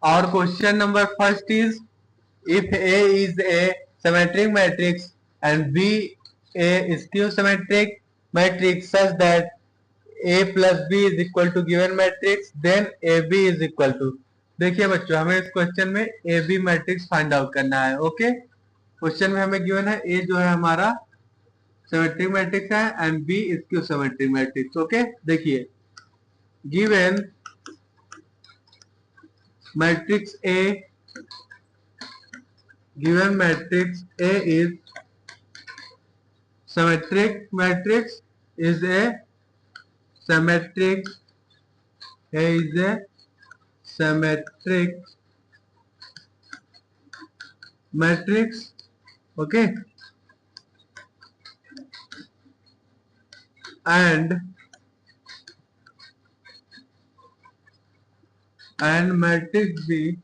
Our question number first is, if A is a symmetric matrix and B a skew symmetric matrix such that A plus B is equal to given matrix, then AB is equal to। देखिए बच्चों, हमें इस question में A B matrix find out करना है। Okay, question में हमें given है ए जो है हमारा सिमेट्रिक मैट्रिक्स है and B skew symmetric matrix. Okay, देखिए given matrix A, given matrix A is symmetric matrix, is a symmetric, A is a symmetric matrix, okay, and matrix B,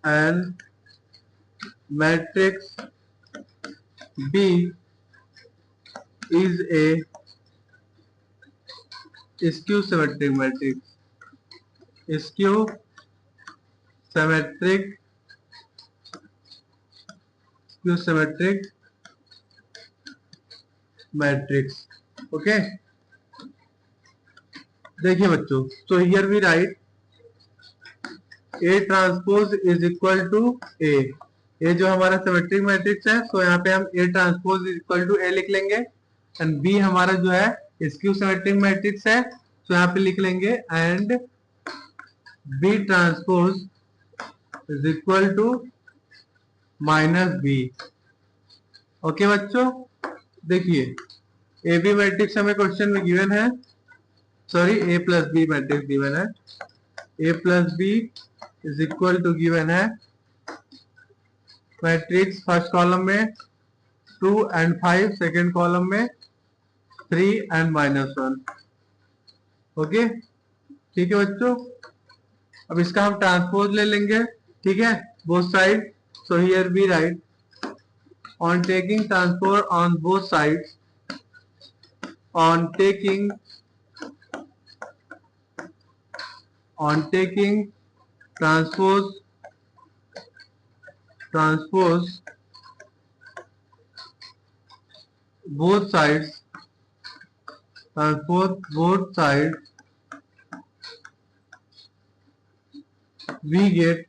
and matrix B is a skew symmetric matrix, skew symmetric matrix. Okay, देखिए बच्चों, so here we write A transpose is equal to A. A जो हमारा symmetric matrix है, so यहाँ पे हम A transpose is equal to A लिख लेंगे एंड बी हमारा जो है स्क्यू सिमेट्रिक मैट्रिक्स है, सो यहाँ पे लिख लेंगे and B transpose is equal to minus B. Okay बच्चों, देखिए ए बी मैट्रिक्स हमें क्वेश्चन में गिवन है, sorry A plus B matrix given है, A plus B is equal to given है मैट्रिक्स फर्स्ट कॉलम में 2 and 5, सेकेंड कॉलम में 3 and -1। Okay, ठीक है बच्चों, अब इसका हम ट्रांसपोज ले लेंगे, ठीक है, both side. So here we write on taking transpose on both sides, on taking transpose both sides, we get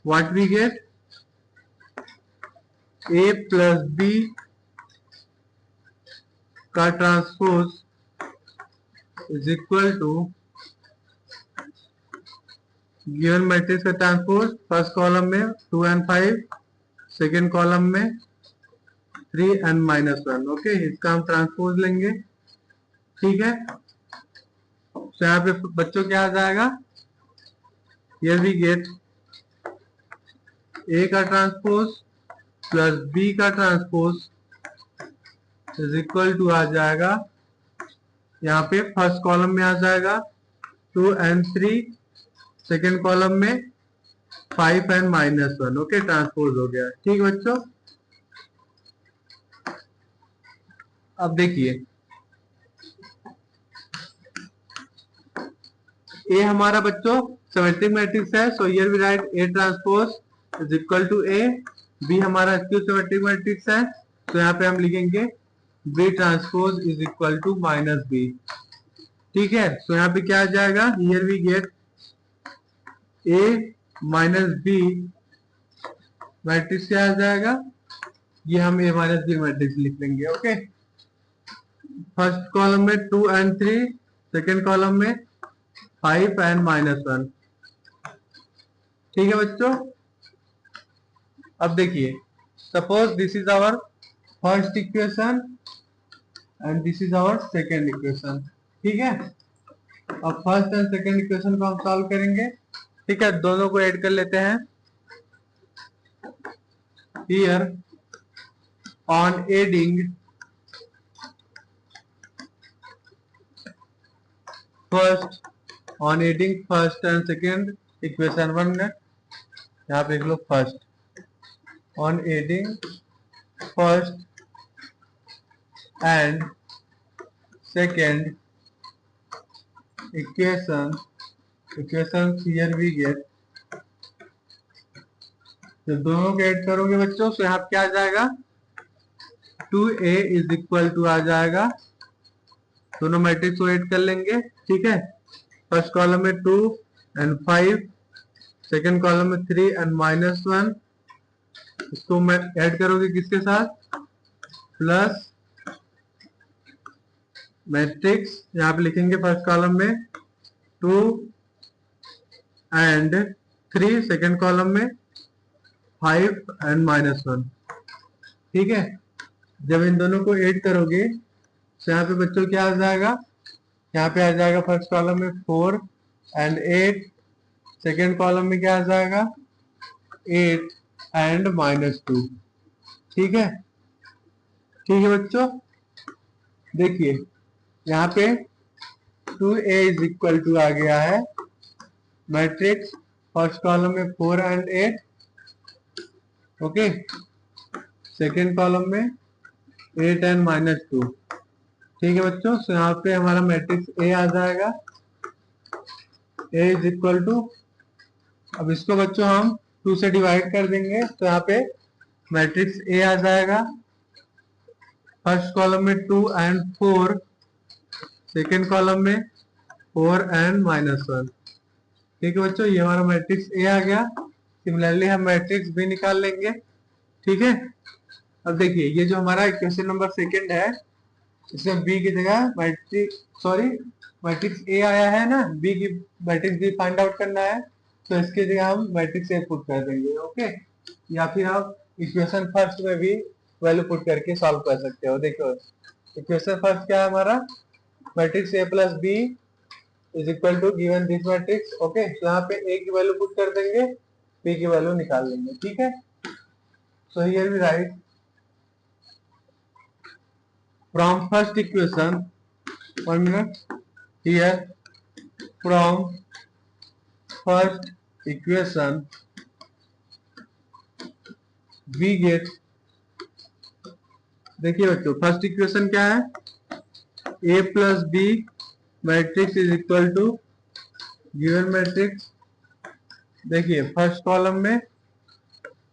what we get, a plus b का transpose is equal to given matrix का transpose first column में 2 and 5, second column में 3 and -1। Okay, इसका हम transpose लेंगे, ठीक है। तो यहाँ पे बच्चों क्या आ जाएगा, हियर वी गेट ए का ट्रांसपोज प्लस बी का ट्रांसपोज इज इक्वल टू आ जाएगा, यहाँ पे फर्स्ट कॉलम में आ जाएगा 2 and 3, सेकेंड कॉलम में 5 and -1। ओके, ट्रांसपोज हो गया, ठीक बच्चों। अब देखिए ए हमारा बच्चों सिमेट्रिक मैट्रिक्स है, so here we write A transpose is equal to A. B हमारा स्क्यू सिमेट्रिक मैट्रिक्स है, तो यहाँ पे हम लिखेंगे B transpose is equal to minus B, ठीक है। सो यहाँ पे क्या आ जाएगा, here we get A minus B matrix क्या आ जाएगा, ये हम ए माइनस बी मैट्रिक्स लिख लेंगे। ओके, फर्स्ट कॉलम में 2 and 3, सेकेंड कॉलम में 5 and -1, ठीक है बच्चों। अब देखिए, suppose this is our first equation and this is our second equation, ठीक है। अब फर्स्ट एंड सेकेंड इक्वेशन को हम सॉल्व करेंगे, ठीक है, दोनों को ऐड कर लेते हैं। Here on adding first and second equation 1 में, यहाँ पे लिख लो first, on adding first and second equation here we get, जब दोनों को ऐड करोगे बच्चों तो यहाँ क्या आ जाएगा, 2a इज इक्वल टू आ जाएगा, दोनों मैट्रिक्स को ऐड कर लेंगे, ठीक है। फर्स्ट कॉलम में 2 एंड 5, सेकेंड कॉलम में 3 एंड -1, इसको मैं ऐड करोगे किसके साथ, प्लस मैट्रिक्स यहाँ पे लिखेंगे फर्स्ट कॉलम में 2 एंड 3, सेकेंड कॉलम में 5 एंड -1, ठीक है। जब इन दोनों को ऐड करोगे तो यहाँ पे बच्चों क्या आ जाएगा, यहाँ पे आ जाएगा फर्स्ट कॉलम में 4 एंड 8, सेकेंड कॉलम में क्या आ जाएगा 8 एंड -2, ठीक है। ठीक है बच्चों, देखिए यहाँ पे 2a इज इक्वल टू आ गया है, मैट्रिक्स फर्स्ट कॉलम में 4 एंड 8, ओके, सेकेंड कॉलम में 8 एंड -2, ठीक है बच्चों। तो यहाँ पे हमारा मैट्रिक्स ए आ जाएगा, ए इज इक्वल टू, अब इसको बच्चों हम 2 से डिवाइड कर देंगे तो यहाँ पे मैट्रिक्स ए आ जाएगा, फर्स्ट कॉलम में 2 एंड 4, सेकेंड कॉलम में 4 एंड -1, ठीक है बच्चों, ये हमारा मैट्रिक्स ए आ गया। सिमिलरली हम मैट्रिक्स बी निकाल लेंगे, ठीक है। अब देखिए ये जो हमारा इक्वेशन नंबर सेकंड है, इसमें बी की जगह मैट्रिक्स ए आया है ना, बी की मैट्रिक्स बी फाइंड आउट करना है, तो इसकी जगह हम मैट्रिक्स ए पुट कर देंगे, ओके। या फिर आप इक्वेशन फर्स्ट में भी वैल्यू पुट करके सॉल्व कर सकते हो। देखो इक्वेशन फर्स्ट क्या है हमारा, matrix A plus B is equal to given this matrix, okay. तो यहाँ पे ए की वैल्यू पुट कर देंगे, बी की वैल्यू निकाल लेंगे, ठीक है। So here we write from first equation, 1 minute, here from first equation we get, देखिए बच्चों फर्स्ट इक्वेशन क्या है, a plus B matrix is equal to given matrix, देखिए फर्स्ट कॉलम में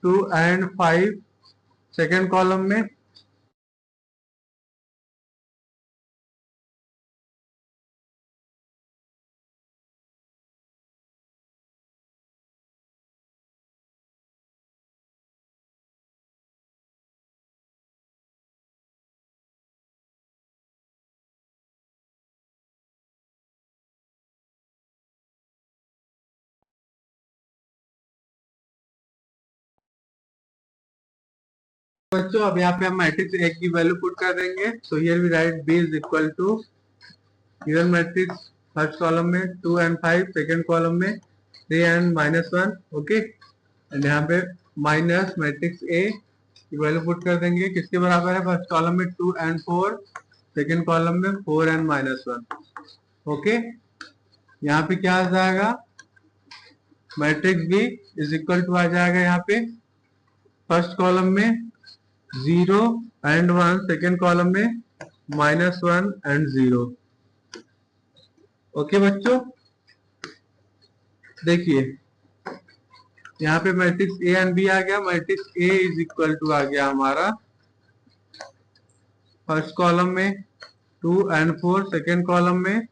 2 एंड 5, सेकेंड कॉलम में बच्चों अब यहाँ पे हम मैट्रिक्स ए की वैल्यू पुट कर देंगे, so here we write B is equal to given matrix first column में 2 एंड 5, सेकेंड कॉलम में 3 एंड -1, ओके, एंड यहाँ पे माइनस मैट्रिक्स ए की वैल्यू पुट कर देंगे, किसके बराबर है, फर्स्ट कॉलम में 2 एंड 4, सेकेंड कॉलम में 4 एंड -1, ओके। यहाँ पे क्या आ जाएगा, matrix B is equal to आ जाएगा यहाँ पे फर्स्ट कॉलम में 0 एंड 1, सेकेंड कॉलम में -1 एंड 0, ओके बच्चों। देखिए यहाँ पे मैट्रिक्स ए एंड बी आ गया, matrix A is equal to आ गया हमारा फर्स्ट कॉलम में 2 एंड 4, सेकेंड कॉलम में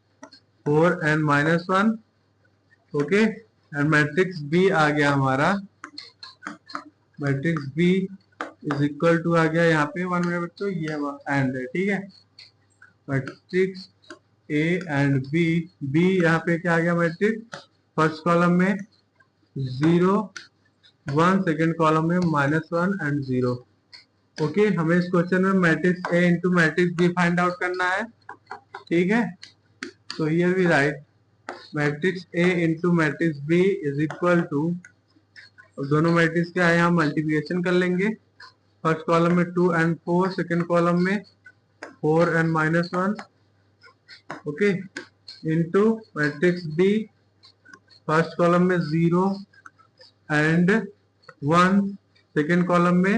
4 and -1, okay, and matrix B आ गया हमारा, matrix B is equal to आ गया यहाँ पे 1 मिनट बच्चों, ये एंड है, ठीक है, matrix A and B, B यहाँ पे क्या आ गया मैट्रिक्स फर्स्ट कॉलम में 0 1, सेकेंड कॉलम में -1 एंड 0, ओके। हमें इस क्वेश्चन में matrix A into matrix B find out करना है, ठीक है। तो here we write matrix A into matrix B is equal to, दोनों मैट्रिक्स क्या है यहाँ मल्टीप्लिकेशन कर लेंगे, फर्स्ट कॉलम में 2 एंड 4, सेकेंड कॉलम में 4 and -1, okay, into matrix B first column में 0 एंड 1, सेकेंड कॉलम में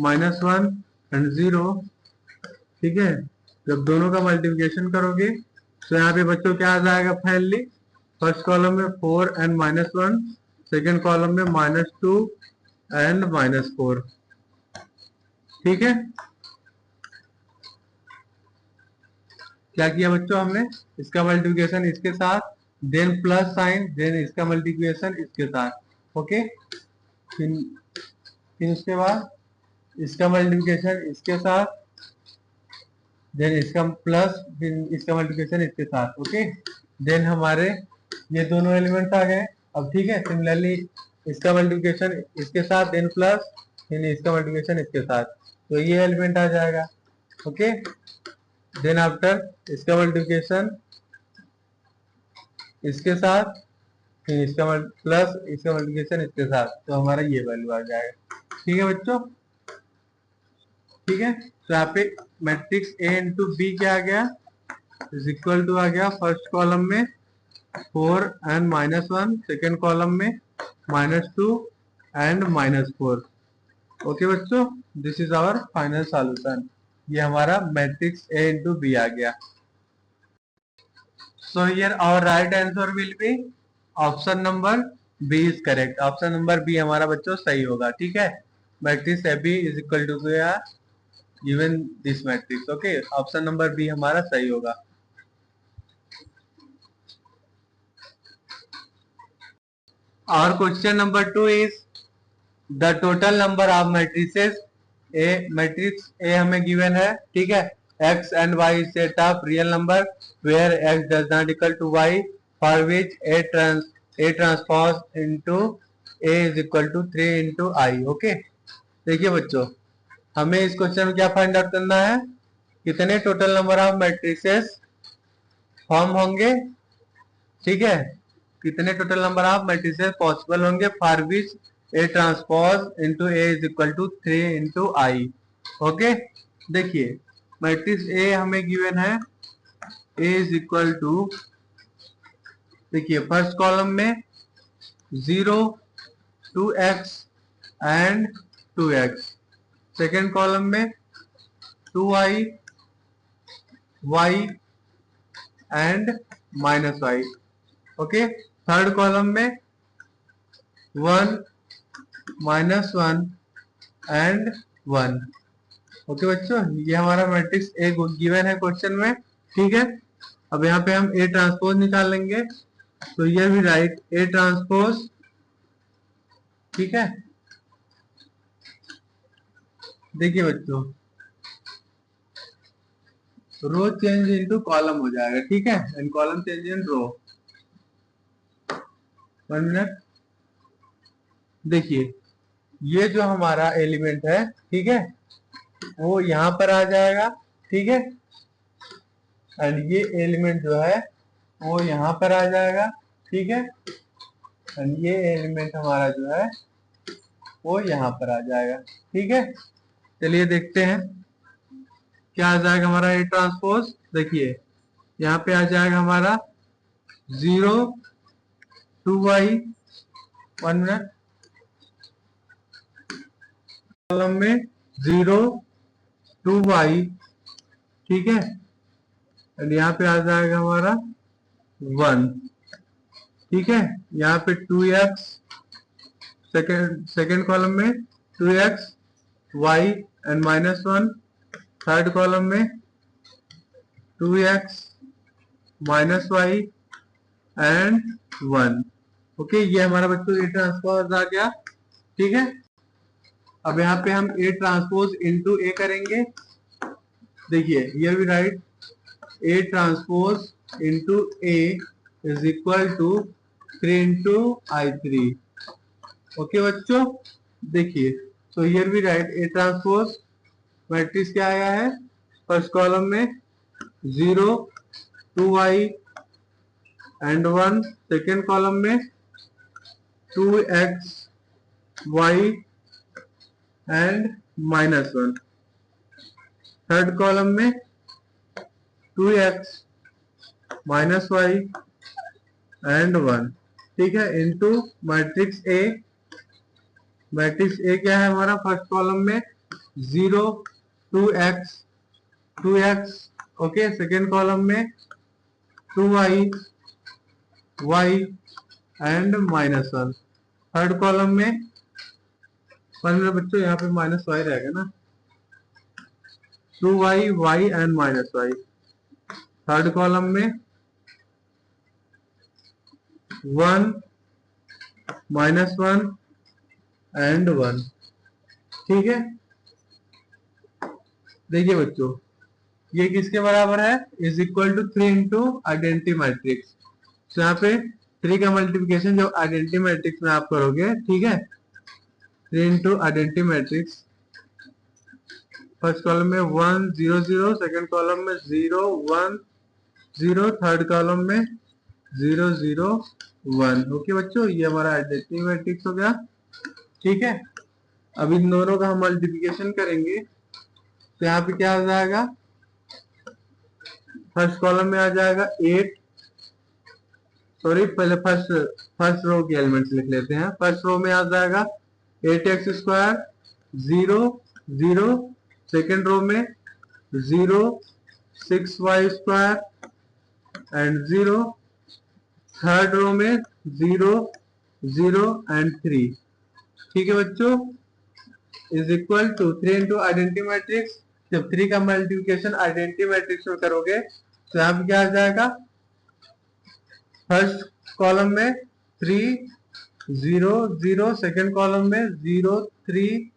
-1 एंड 0, ठीक है, जब दोनों का मल्टीप्लिकेशन करोगे तो यहाँ पे बच्चों क्या आ जाएगा फाइनली, फर्स्ट कॉलम में 4 and -1, सेकेंड कॉलम में -2 and -4। ठीक है, क्या किया बच्चों हमने, इसका मल्टीप्लिकेशन इसके साथ, देन प्लस साइन, देन इसका मल्टीप्लिकेशन इसके साथ। ओके, फिर उसके बाद इसका मल्टीप्लिकेशन इसके साथ, देन इसका प्लस, फिर इसका मल्टीप्लिकेशन इसके साथ। ओके, देन हमारे ये दोनों एलिमेंट्स आ गए। अब ठीक है, सिमिलरली इसका मल्टीप्लिकेशन इसके साथ, देन प्लस, फिर इसका मल्टीप्लिकेशन इसके साथ, तो ये एलिमेंट आ जाएगा। ओके, देन आफ्टर इसका मल्टीप्लिकेशन इसके साथ, फिर इसका प्लस, इसका मल्टीप्लिकेशन इसके साथ, तो हमारा ये वैल्यू आ जाएगा। ठीक है बच्चों, ठीक है, तो यहाँ पे मैट्रिक्स ए इंटू बी क्या आ गया, इज इक्वल टू आ गया फर्स्ट कॉलम में 4 and -1, सेकेंड कॉलम में -2 and -4। ओके बच्चों, this is our final solution. ये हमारा मैट्रिक्स ए इंटू बी आ गया। So here our right answer will be option number B is correct. Option number B हमारा बच्चों सही होगा। ठीक है, matrix A B is equal to given this matrix. Okay, option number B हमारा सही होगा। Our question number 2 is the total number of matrices A। Matrix A हमें given है, ठीक है, x and y is set of real number where x does not equal to y, for which A transpose into A is equal to 3 into I। Okay, देखिए बच्चों, हमें इस question में क्या फाइंड आउट करना है, कितने total number of matrices form होंगे। ठीक है, कितने total number of matrices possible होंगे for which A transpose into A is equal to 3 into I. Okay, देखिए मैट्रिक्स ए हमें गिवन है, ए इज इक्वल टू, देखिए फर्स्ट कॉलम में 0, 2x and 2x, second column में 2y, y and -y। Okay, third column में 1, -1 and 1। Okay बच्चों, ये हमारा मैट्रिक्स ए गिवन है क्वेश्चन में। ठीक है, अब यहाँ पे हम ए ट्रांसपोज निकालेंगे, तो ये भी राइट ए ट्रांसपोज। ठीक है, देखिए बच्चों, रो चेंज इनटू कॉलम हो जाएगा। ठीक है, and column change in row. 1 minute, देखिए ये जो हमारा एलिमेंट है, ठीक है, वो यहाँ पर आ जाएगा। ठीक है, एंड ये एलिमेंट जो है वो यहाँ पर आ जाएगा। ठीक है, एंड ये एलिमेंट हमारा जो है वो यहाँ पर आ जाएगा। ठीक है, चलिए देखते हैं क्या आ जाएगा हमारा ए ट्रांसपोज। देखिए यहाँ पे आ जाएगा हमारा 0, 2y, 1 मिनट, कॉलम में 0, 2y। ठीक है, एंड यहाँ पे आ जाएगा हमारा 1। ठीक है, यहाँ पे 2x, सेकेंड कॉलम में 2x, y and -1, third column में 2x, -y एंड 1। ओके, ये हमारा बच्चों ए ट्रांसपोज आ गया। ठीक है, अब यहाँ पे हम ए ट्रांसपोज इनटू ए करेंगे। देखिए ये भी right, A transpose into A is equal to 3 into I3। Okay बच्चों, देखिए तो हियर भी राइट ए ट्रांसपोज, मैट्रिक्स क्या आया है, फर्स्ट कॉलम में 0, 2y एंड 1, सेकेंड कॉलम में 2x, y and -1, third column में 2x, -y एंड 1। ठीक है, into matrix A. Matrix A क्या है हमारा, फर्स्ट कॉलम में 0, 2x, ओके, सेकेंड कॉलम में 2i y and -1। Third column में मेरे बच्चों यहाँ पे -y रहेगा ना, 2y y and -y। Third column में 1 -1 एंड 1। ठीक है, देखिए बच्चों ये किसके बराबर है, is equal to 3 into identity matrix. तो यहाँ पे 3 का मल्टीप्लिकेशन जब आइडेंटिटी मैट्रिक्स में आप करोगे, ठीक है, 3 into identity matrix, first column में 1 0 0, सेकेंड कॉलम में 0 1 0, थर्ड कॉलम में 0 0 1। ओके बच्चों, ये हमारा आइडेंटिटी मैट्रिक्स हो गया। ठीक है, अब इन दोनों का हम मल्टीप्लिकेशन करेंगे तो यहाँ पे क्या आ जाएगा, फर्स्ट कॉलम में आ जाएगा 8, सॉरी पहले फर्स्ट रो के एलिमेंट्स लिख लेते हैं। फर्स्ट रो में आ जाएगा 8x² 0 0, सेकेंड रो में 0 6y² एंड 0, थर्ड रो में 0 0 एंड 3। ठीक है बच्चों, is equal to 3 into identity matrix, जब 3 का मल्टीप्लिकेशन आइडेंटिटी मैट्रिक्स में करोगे तो यहाँ पे क्या आ जाएगा, फर्स्ट कॉलम में 3 0 0, सेकेंड कॉलम में 0 3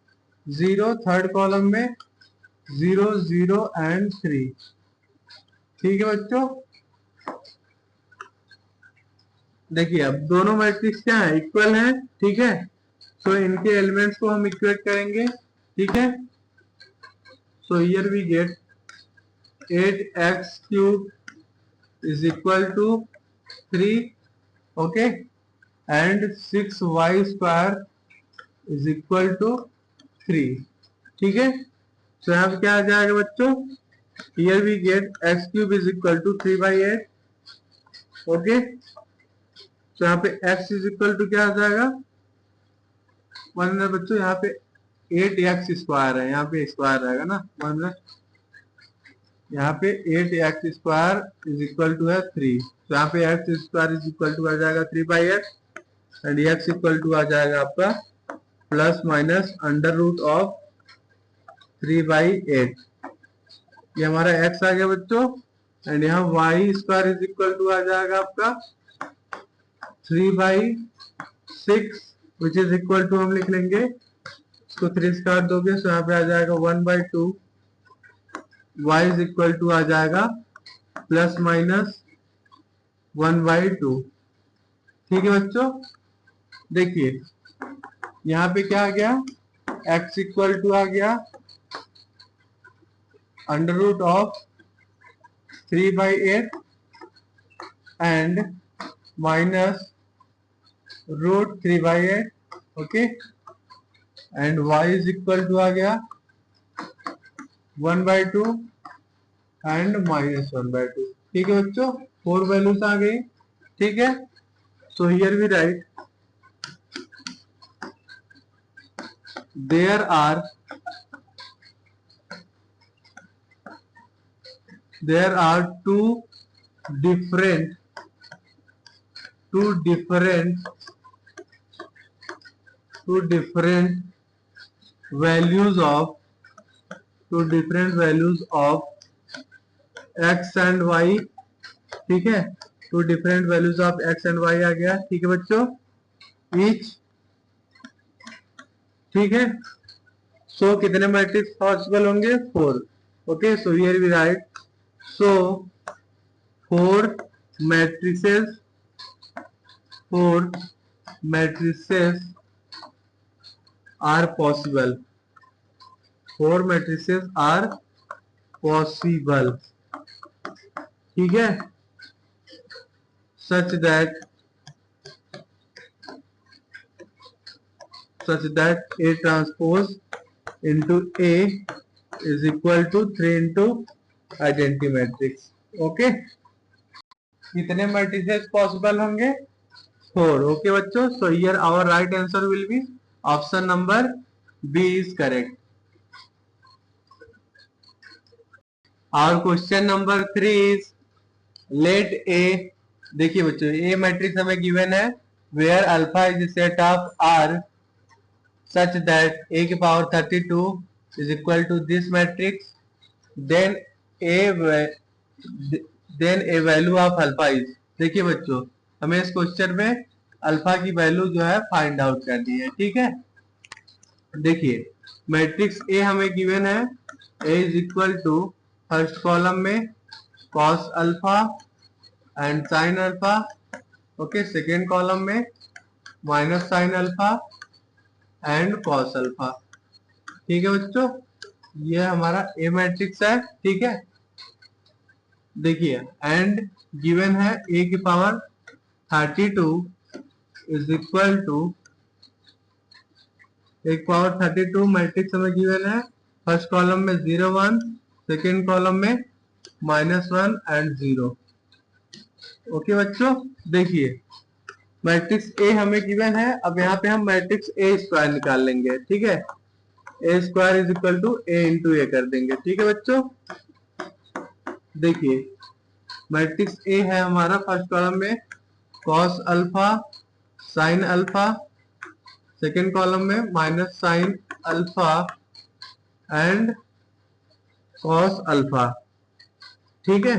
0, थर्ड कॉलम में 0 0 एंड 3। ठीक है बच्चों, देखिए अब दोनों मैट्रिक्स क्या है, इक्वल है। ठीक है, तो इनके एलिमेंट्स को हम इक्वेट करेंगे। ठीक है, so here we get 8x³ is equal to 3, okay, and 6y² is equal to 3। ठीक है, तो यहाँ पे क्या आ जाएगा बच्चों, here we get x³ is equal to 3/8। Okay, तो यहाँ पे x is equal to क्या आ जाएगा, मतलब बच्चों यहाँ पे 8x² है, यहाँ पे स्क्वायर रहेगा ना, मतलब यहाँ पे 8x² इज इक्वल टू है 3, तो यहाँ पे x² इज इक्वल टू आ जाएगा 3/8 एंड x इक्वल टू आ जाएगा आपका plus minus under root of 3/8। ये हमारा x आ गया बच्चों, एंड यहाँ y² इज इक्वल टू आ जाएगा आपका 3/6 विच इज इक्वल टू हम लिख लेंगे, इसको 3 से काट दोगे तो यहाँ पे आ जाएगा 1/2, y इज इक्वल टू आ जाएगा प्लस माइनस 1/2। ठीक है बच्चों, देखिए यहाँ पे क्या आ गया, x इक्वल टू आ गया under root of 3/8 and minus root 3/8, okay, and y is equal to आ गया 1/2 एंड -1/2। ठीक है बच्चों, 4 वैल्यूज आ गई। ठीक है, so here we write there are two different values of x and y। ठीक है, 2 different values of x and y आ गया। ठीक है बच्चों, ईच। ठीक है, सो कितने मैट्रिक्स पॉसिबल होंगे, 4। Okay, so here we write, so 4 matrices are possible। 4 matrices are possible। ठीक है, such that A transpose into A is equal to 3 into identity matrix। Okay, कितने मैट्रिसेस पॉसिबल होंगे, 4। ओके बच्चों, so here our right answer will be option number B is correct. और question number 3 is let A, देखिए बच्चों A matrix हमें given है where alpha is set of R such that a की power 32 is equal to this matrix, then a then a value of alpha is, देखिए बच्चों हमें इस question में अल्फा की वैल्यू जो है फाइंड आउट करनी है। ठीक है, देखिए मैट्रिक्स ए हमें गिवन है a is equal to first column में cos alpha and sin alpha, okay, second column में minus sin alpha and cos alpha. ठीक है बच्चों, ये हमारा ए मैट्रिक्स है। ठीक है, देखिए एंड गिवन है ए की पावर 32 इज इक्वल टू, एक पावर 32 मैट्रिक्स हमें गिवन है फर्स्ट कॉलम में 0 1, सेकेंड कॉलम में -1 एंड 0। ओके बच्चों, देखिए मैट्रिक्स ए हमें गिवन है, अब यहाँ पे हम मैट्रिक्स ए स्क्वायर निकाल लेंगे। ठीक है, A square is equal to A into A कर देंगे। ठीक है बच्चों, देखिए मैट्रिक्स ए है हमारा फर्स्ट कॉलम में cos alpha sin alpha, second column में minus sin alpha and cos alpha. ठीक है,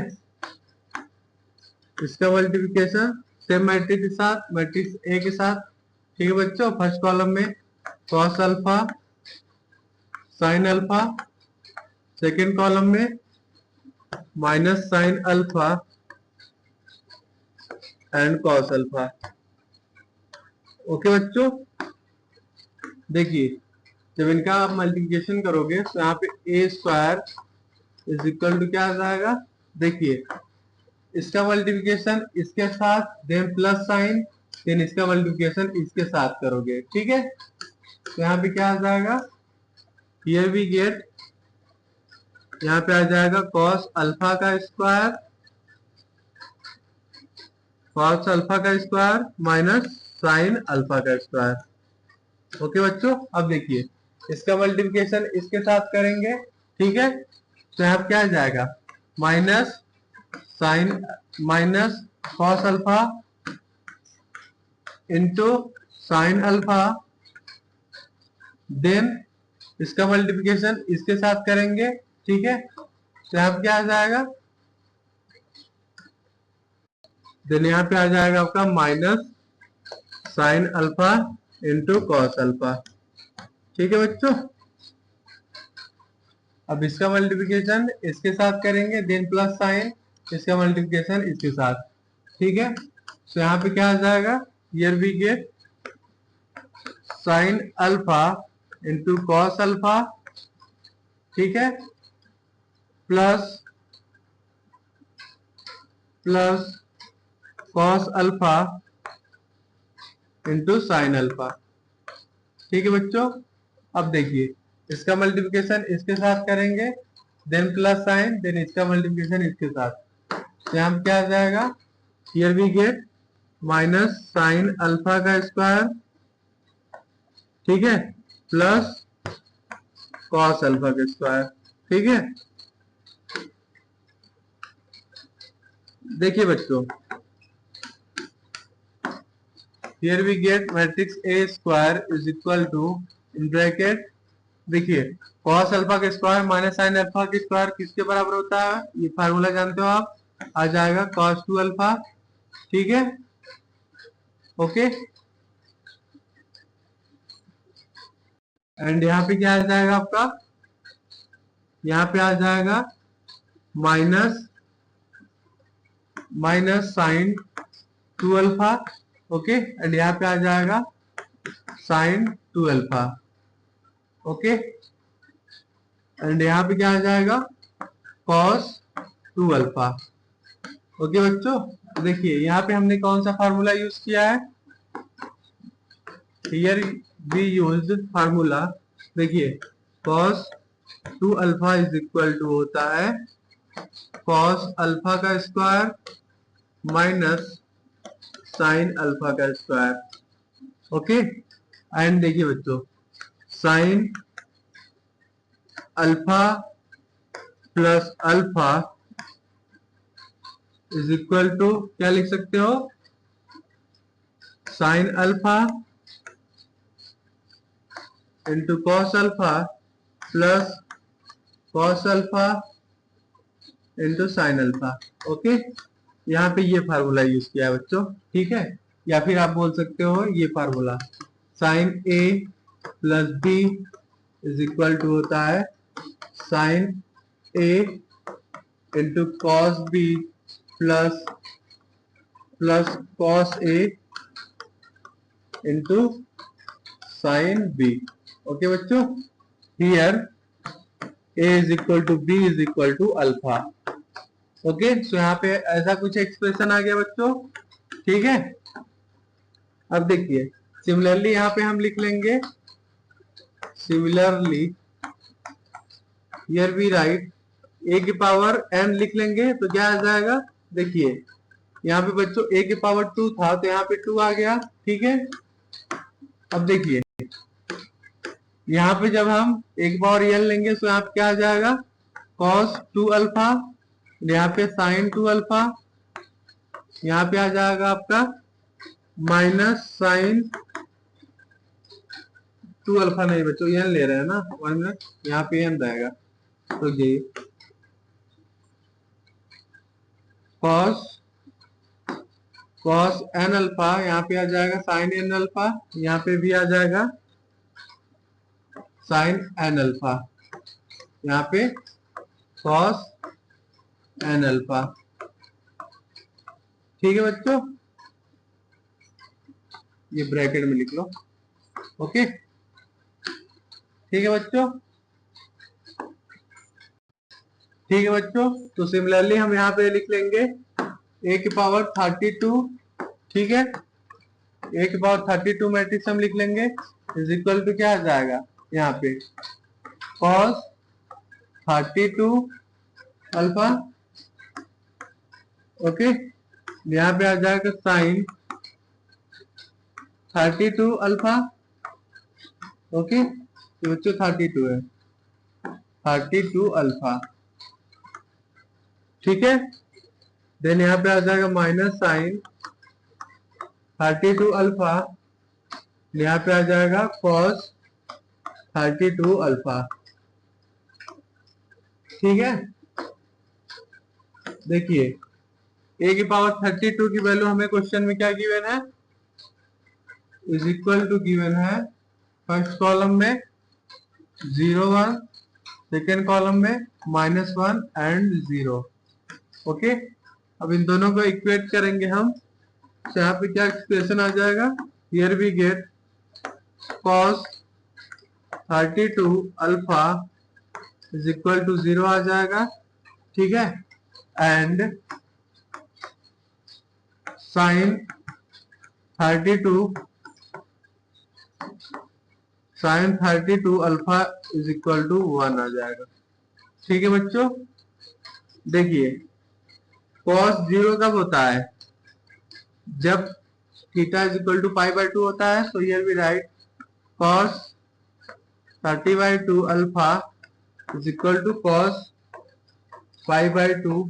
इसका मल्टीप्लिकेशन सेम मैट्रिक्स के साथ, मैट्रिक्स ए के साथ। ठीक है बच्चों, फर्स्ट कॉलम में cos alpha sin alpha, second column में minus sin alpha and cos alpha. Okay बच्चों, देखिए जब इनका आप मल्टीप्लिकेशन करोगे तो यहाँ पे ए स्क्वायर इज इक्वल टू क्या आ जाएगा, देखिए इसका मल्टीप्लिकेशन इसके साथ देन प्लस साइन, देन इसका मल्टीप्लिकेशन इसके साथ करोगे। ठीक है, तो यहाँ पे क्या आ जाएगा, हियर वी गेट, यहाँ पे आ जाएगा cos अल्फा का स्क्वायर, cos अल्फा का स्क्वायर माइनस साइन अल्फा का स्क्वायर। ओके बच्चों, अब देखिए इसका मल्टीप्लिकेशन इसके साथ करेंगे। ठीक है, तो यहाँ क्या आ जाएगा, minus sine minus cos alpha into sine alpha, then इसका मल्टीप्लिकेशन इसके साथ करेंगे। ठीक है, तो यहाँ पे क्या आ जाएगा, देन यहाँ पे आ जाएगा आपका minus sine alpha into cos alpha. ठीक है बच्चों, अब इसका मल्टीप्लिकेशन इसके साथ करेंगे, देन प्लस साइन, इसका मल्टीप्लिकेशन इसके साथ। ठीक है, तो यहाँ पे क्या आ जाएगा, here we get sine alpha into cos alpha, ठीक है, plus plus cos alpha into sine alpha. ठीक है बच्चों, अब देखिए इसका मल्टीप्लिकेशन इसके साथ करेंगे, देन प्लस साइन, देन इसका मल्टीप्लिकेशन इसके साथ, तो यहाँ क्या आ जाएगा, here we get minus sine alpha का स्क्वायर, ठीक है, प्लस कॉस अल्फा का स्क्वायर। ठीक है, देखिए बच्चों here we get matrix A square is equal to, in bracket देखिए cos अल्फा का स्क्वायर माइनस साइन अल्फा का स्क्वायर किसके बराबर होता है, ये फार्मूला जानते हो आप, आ जाएगा cos 2 अल्फा। ठीक है, ओके, एंड यहाँ पे क्या आ जाएगा आपका, यहाँ पे आ जाएगा minus minus sine 2 alpha, okay, and यहाँ पे आ जाएगा साइन 2 अल्फा, ओके, एंड यहाँ पे क्या आ जाएगा cos 2 अल्फा। ओके बच्चों, देखिए यहाँ पे हमने कौन सा फार्मूला यूज किया है, हियर वी यूज्ड फार्मूला, देखिए cos 2 alpha is equal to होता है cos अल्फा का स्क्वायर माइनस साइन अल्फा का स्क्वायर। ओके, एंड देखिए बच्चों sine alpha plus alpha is equal to क्या लिख सकते हो, sine alpha into cos alpha plus cos alpha into sine alpha. Okay, यहाँ पे ये फार्मूला यूज किया है बच्चों, ठीक है। या फिर आप बोल सकते हो ये formula, sine A plus B is equal to होता है sine A into cos B plus plus cos A into sine B. Okay बच्चों, here A is equal to B is equal to alpha. Okay, so यहाँ पे ऐसा कुछ expression आ गया बच्चों, ठीक है। अब देखिए सिमिलरली यहाँ पे हम लिख लेंगे, सिमिलरली हियर वी राइट ए की पावर n लिख लेंगे तो क्या आ जाएगा, देखिए यहाँ पे बच्चों a की पावर 2 था तो यहाँ पे 2 आ गया, ठीक है। अब देखिए यहाँ पे जब हम a की पावर n लेंगे तो यहाँ पे क्या आ जाएगा, cos 2 अल्फा, यहाँ पे sin 2 अल्फा, यहाँ पे आ जाएगा आपका माइनस साइन 2 अल्फा, नहीं बच्चों n ले रहे हैं ना, माइनस यहाँ पे n रहेगा तो ये cos cos n अल्फा, यहाँ पे आ जाएगा साइन n अल्फा, यहाँ पे भी आ जाएगा साइन n अल्फा, यहाँ पे cos n अल्फा, ठीक है बच्चों, ये ब्रैकेट में लिख लो। ओके, ठीक है बच्चों, ठीक है बच्चों। तो सिमिलरली हम यहाँ पे लिख लेंगे a की पावर 32, ठीक है, a की पावर 32 मैट्रिक्स हम लिख लेंगे इज इक्वल टू क्या आ जाएगा, यहाँ पे cos 32 अल्फा, ओके, यहाँ पे आ जाएगा साइन 32 अल्फा, ओके, तो बच्चों 32 है, 32 अल्फा, ठीक है। देन यहाँ पे आ जाएगा माइनस साइन 32 अल्फा, यहाँ पे आ जाएगा cos 32 अल्फा, ठीक है। देखिए a की पावर 32 की वैल्यू हमें क्वेश्चन में क्या गिवन है, इज इक्वल टू गिवन है फर्स्ट कॉलम में 0 1, सेकेंड कॉलम में -1 एंड 0। ओके, अब इन दोनों को इक्वेट करेंगे हम, तो यहाँ पे क्या एक्सप्रेशन आ जाएगा, here we get cos 32 alpha is equal to 0 आ जाएगा, ठीक है, and sine 32 alpha is equal to 1 आ जाएगा, ठीक है बच्चों। देखिए cos 0 कब होता है, जब theta is equal to pi by 2 होता है, तो here we write cos 30/2 alpha is equal to cos pi by 2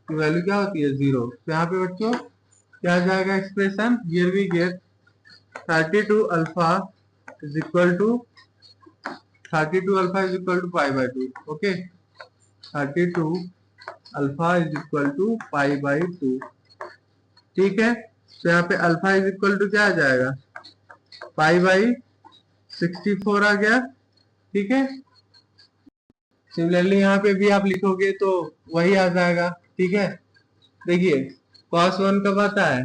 की वैल्यू क्या होती है 0। तो यहाँ पे बच्चों क्या आ जाएगा expression, here we get 32 alpha is equal to 32 alpha is equal to pi by 2, okay, 32 alpha is equal to pi by 2, ठीक है। तो यहाँ पे अल्फा इज इक्वल टू क्या आ जाएगा, पाई बाई 64 आ गया, ठीक है। सिमिलरली यहाँ पे भी आप लिखोगे तो वही आ जाएगा, ठीक है। देखिए cos 1 कब आता है,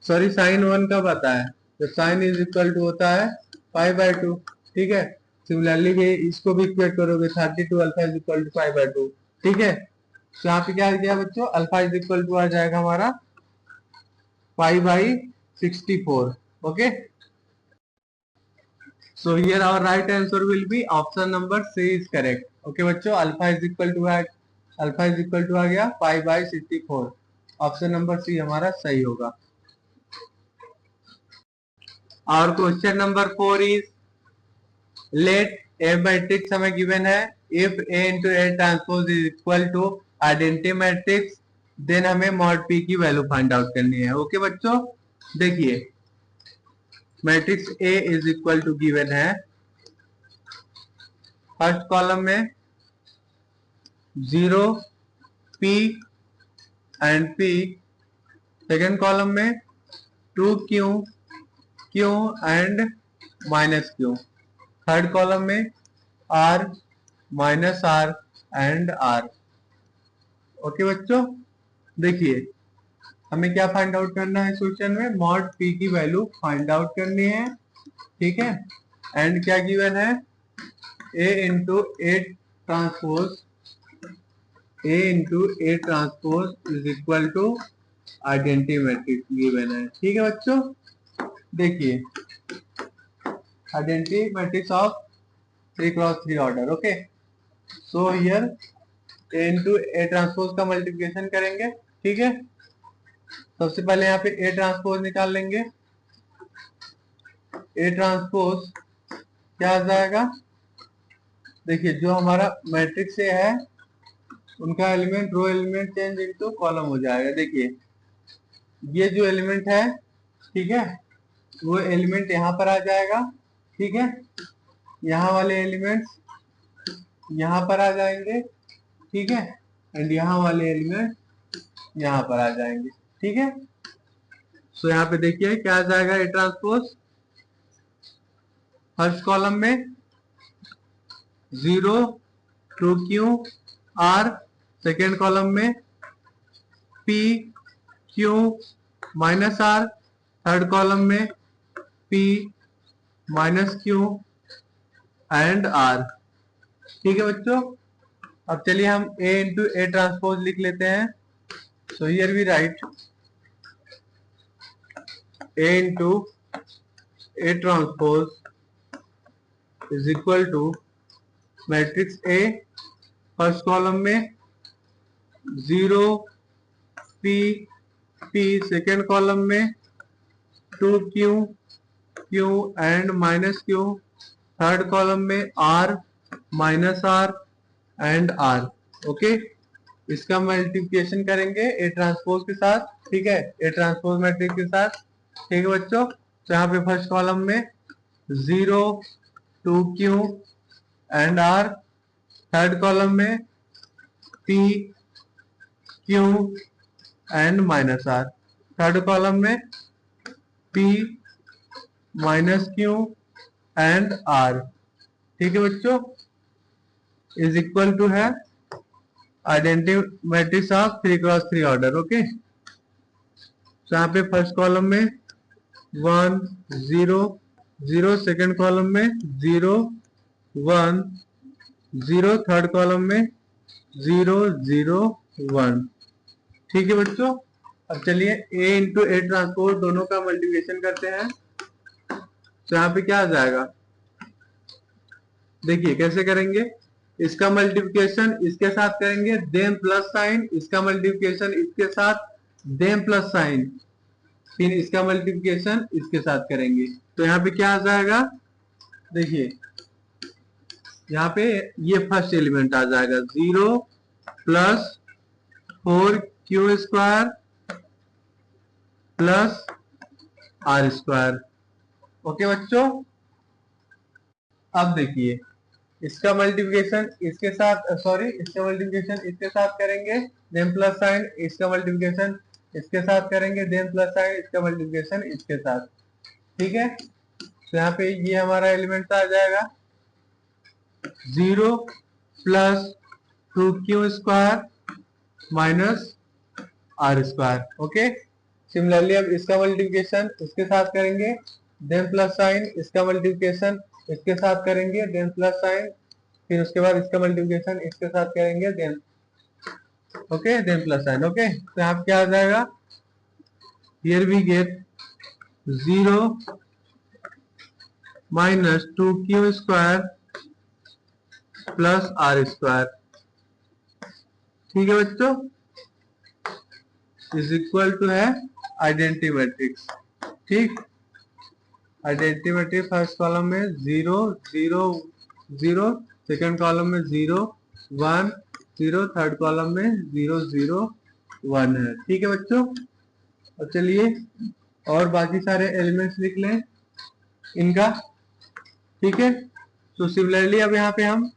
सॉरी साइन 1 कब आता है, तो साइन इज इक्वल टू होता है पाई बाय 2, ठीक है। सिमिलरली भी इसको भी इक्वेट करोगे 32 alpha is equal to pi by 2, ठीक है। तो यहाँ पे क्या आ गया बच्चों, अल्फा इज इक्वल टू आ जाएगा हमारा पाई by 64, okay. So here our right answer will be option number C is correct. Okay बच्चों, अल्फा इज इक्वल टू आ गया pi by 64, option number C हमारा सही होगा। और question number 4 is let A matrix हमें गिवन है if A into A transpose is equal to identity matrix, then हमें मॉड P की वैल्यू फाइंड आउट करनी है। ओके बच्चों, देखिए matrix A is equal to given है फर्स्ट कॉलम में 0 P and P, second column में 2Q Q and -Q, third column में R -R and R। Okay बच्चों, देखिए हमें क्या फाइंड आउट करना है, क्वेश्चन में मॉड P की वैल्यू फाइंड आउट करनी है, ठीक है। एंड क्या गिवन है, A into A transpose is equal to identity matrix given है, ठीक है बच्चों। देखिए identity matrix of 3x3 order. Okay, so here A into A transpose का मल्टीप्लिकेशन करेंगे, ठीक है। सबसे पहले यहाँ पे A ट्रांसपोज निकाल लेंगे। A ट्रांसपोज क्या आ जाएगा, देखिए जो हमारा मैट्रिक्स A है उनका एलिमेंट रो एलिमेंट चेंज इनटू कॉलम हो जाएगा। देखिए ये जो एलिमेंट है, ठीक है, वो एलिमेंट यहाँ पर आ जाएगा, ठीक है। यहाँ वाले एलिमेंट्स यहाँ पर आ जाएंगे, ठीक है, एंड यहाँ वाले एलिमेंट यहाँ पर आ जाएंगे, ठीक है। सो यहाँ पे देखिए क्या आ जाएगा, ए ट्रांसपोज फर्स्ट कॉलम में 0 2Q R, सेकेंड कॉलम में P Q -R, third column में P -Q एंड R, ठीक है बच्चों। अब चलिए हम A इंटू A ट्रांसपोज लिख लेते हैं। So here we write A into A transpose is equal to matrix A first column में 0 P P, सेकेंड कॉलम में 2Q Q and -Q, third column में R -R and R। Okay, इसका multiplication करेंगे A transpose के साथ, ठीक है, A transpose matrix के साथ, ठीक है बच्चों। तो यहाँ पे फर्स्ट कॉलम में 0 2Q and R, third column में P Q and -R, third column में P -Q एंड R, ठीक है बच्चों, इज इक्वल टू है identity matrix of 3x3 order. Okay, तो यहाँ पे फर्स्ट कॉलम में 1 0 0, सेकेंड कॉलम में 0 1 0, थर्ड कॉलम में 0 0 1, ठीक है बच्चों। अब चलिए A इंटू A ट्रांसपोज दोनों का मल्टीप्लिकेशन करते हैं। तो यहाँ पे क्या आ जाएगा, देखिए कैसे करेंगे, इसका मल्टीप्लिकेशन इसके साथ करेंगे, देन प्लस साइन, इसका मल्टीप्लिकेशन इसके साथ, देन प्लस साइन, फिर इसका मल्टीप्लिकेशन इसके साथ करेंगे। तो यहाँ पे क्या आ जाएगा, देखिए यहाँ पे ये फर्स्ट एलिमेंट आ जाएगा 0 plus 4Q square plus R square. Okay बच्चों, अब देखिए इसका मल्टीप्लिकेशन इसके साथ, सॉरी इसका मल्टीप्लिकेशन इसके साथ करेंगे, देन प्लस साइन, इसका मल्टीप्लिकेशन इसके साथ करेंगे, देन प्लस साइन, इसका मल्टीप्लिकेशन इसके साथ, ठीक है। तो यहाँ पे ये हमारा एलिमेंट आ जाएगा 0 plus 2Q square minus R square. Okay, similarly अब इसका मल्टीप्लिकेशन इसके साथ करेंगे, देन प्लस साइन, इसका मल्टीप्लिकेशन इसके साथ करेंगे, देन प्लस साइन, फिर उसके बाद इसका मल्टीप्लिकेशन इसके साथ करेंगे, then okay then plus sine. Okay, तो यहाँ पे क्या आ जाएगा, here we get 0 minus 2Q square plus R square, ठीक है बच्चों, इज इक्वल टू है आइडेंटिटी मैट्रिक्स। ठीक, आइडेंटिटी मैट्रिक्स फर्स्ट कॉलम में 0 0 0, सेकेंड कॉलम में 0 1 0, थर्ड कॉलम में 0 0 1 है। ठीक है बच्चों, और चलिए और बाकी सारे एलिमेंट्स लिख लें इनका। ठीक है, तो सिमिलरली अब यहाँ पे हम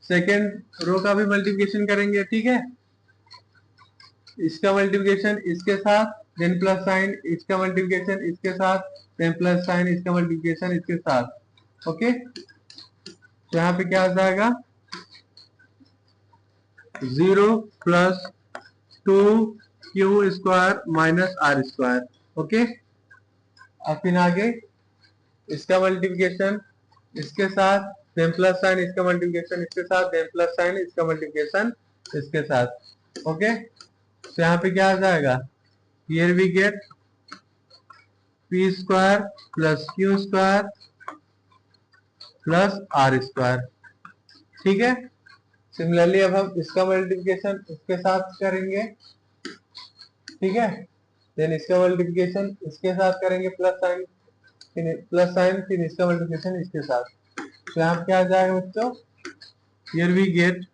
सेकेंड रो का भी मल्टीप्लिकेशन करेंगे। ठीक है, इसका मल्टीप्लिकेशन इसके साथ, देन प्लस साइन, इसका मल्टीप्लिकेशन इसके साथ, देन प्लस साइन, इसका मल्टीप्लिकेशन इसके साथ। ओके, तो यहाँ पे क्या आ जाएगा 0 plus 2q square minus R square. Okay, अब फिर आगे इसका मल्टीप्लिकेशन इसके साथ, देन प्लस साइन, इसका मल्टीप्लिकेशन इसके साथ, देन प्लस साइन, इसका मल्टीप्लिकेशन इसके साथ। ओके, तो यहाँ पे क्या आ जाएगा, here we get P square plus Q square plus R square. ठीक है, सिमिलरली अब हम इसका मल्टीप्लिकेशन इसके साथ करेंगे। ठीक है, देन इसका मल्टीप्लिकेशन इसके साथ करेंगे, प्लस साइन, फिर इसका मल्टीप्लिकेशन इसके साथ। तो यहाँ क्या आ जाएगा बच्चों, here we get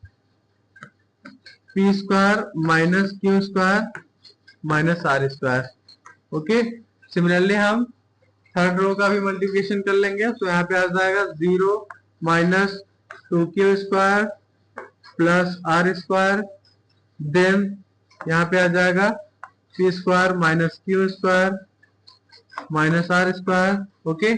P square minus Q square minus R square. Okay, similarly हम थर्ड रो का भी मल्टीप्लिकेशन कर लेंगे। तो यहाँ पे आ जाएगा 0 minus 2q square plus R square, then यहाँ पे आ जाएगा P square minus Q square minus R square. Okay,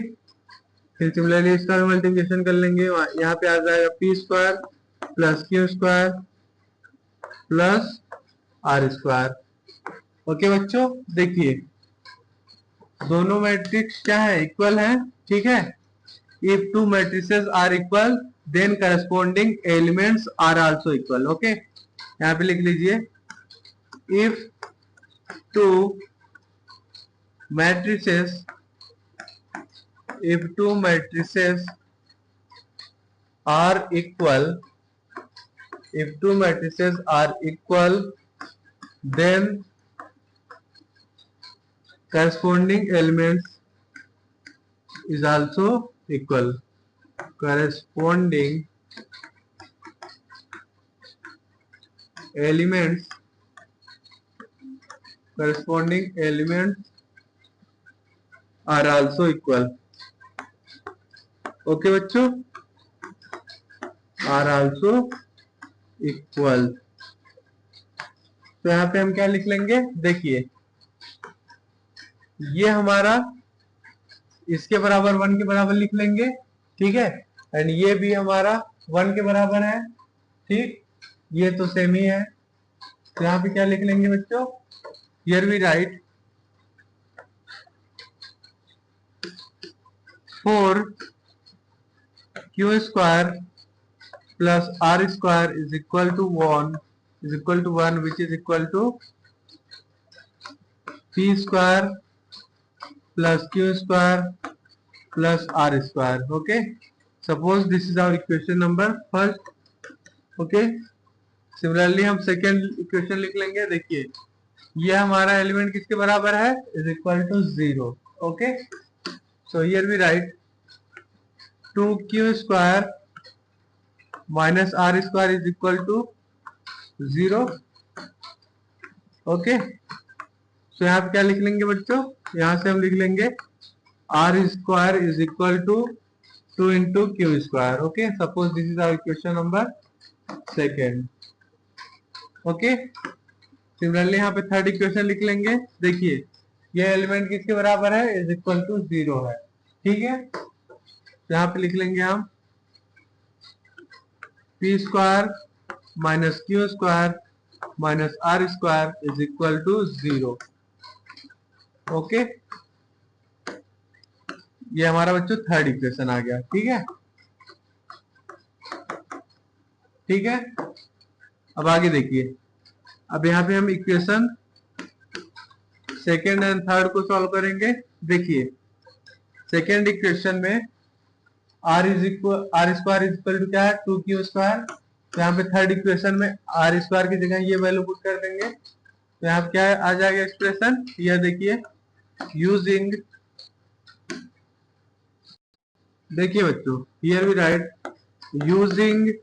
फिर सिमिलरली इसका भी मल्टीप्लिकेशन कर लेंगे। यहाँ पे आ जाएगा P square plus Q square plus R square. Okay बच्चों, देखिए दोनों मैट्रिक्स क्या है, इक्वल है। ठीक है, if two matrices are equal then corresponding elements are also equal. Okay, यहाँ पे लिख लीजिए if two matrices are equal, if two matrices are equal then corresponding elements is also equal. Corresponding elements are also equal. Okay बच्चों, are also equal. तो यहाँ पे हम क्या लिख लेंगे, देखिए ये हमारा इसके बराबर 1 के बराबर लिख लेंगे। ठीक है, एंड ये भी हमारा 1 के बराबर है। ठीक, ये तो सेम ही है। तो यहाँ पे क्या लिख लेंगे बच्चों, here we write 4q square plus R square is equal to 1 which is equal to p square plus q square plus R square. Okay, suppose this is our equation number first. Okay, similarly हम second equation लिख लेंगे। देखिए ये हमारा element किसके बराबर है, is equal to 0। Okay, so here we write 2q square minus R square is equal to 0। Okay, so यहाँ पे क्या लिख लेंगे बच्चों, यहाँ से हम लिख लेंगे R square is equal to 2 into Q square. Okay, suppose this is our equation number second. Okay, similarly यहाँ पे थर्ड इक्वेशन लिख लेंगे। देखिए ये एलिमेंट किसके बराबर है, इज इक्वल टू 0 है। ठीक है, यहाँ पे लिख लेंगे हम P square minus Q square minus R square is equal to 0। Okay, ये हमारा बच्चों थर्ड इक्वेशन आ गया। ठीक है, ठीक है, अब आगे देखिए, अब यहाँ पे हम इक्वेशन सेकेंड एंड थर्ड को सॉल्व करेंगे। देखिए सेकेंड इक्वेशन में R square is equal to क्या है, 2q स्क्वायर। तो यहाँ पे थर्ड इक्वेशन में आर स्क्वायर की जगह ये वैल्यू पुट कर देंगे। तो यहाँ पे क्या आ जाएगा एक्सप्रेशन, यह देखिए यूजिंग, देखिए बच्चों here we write using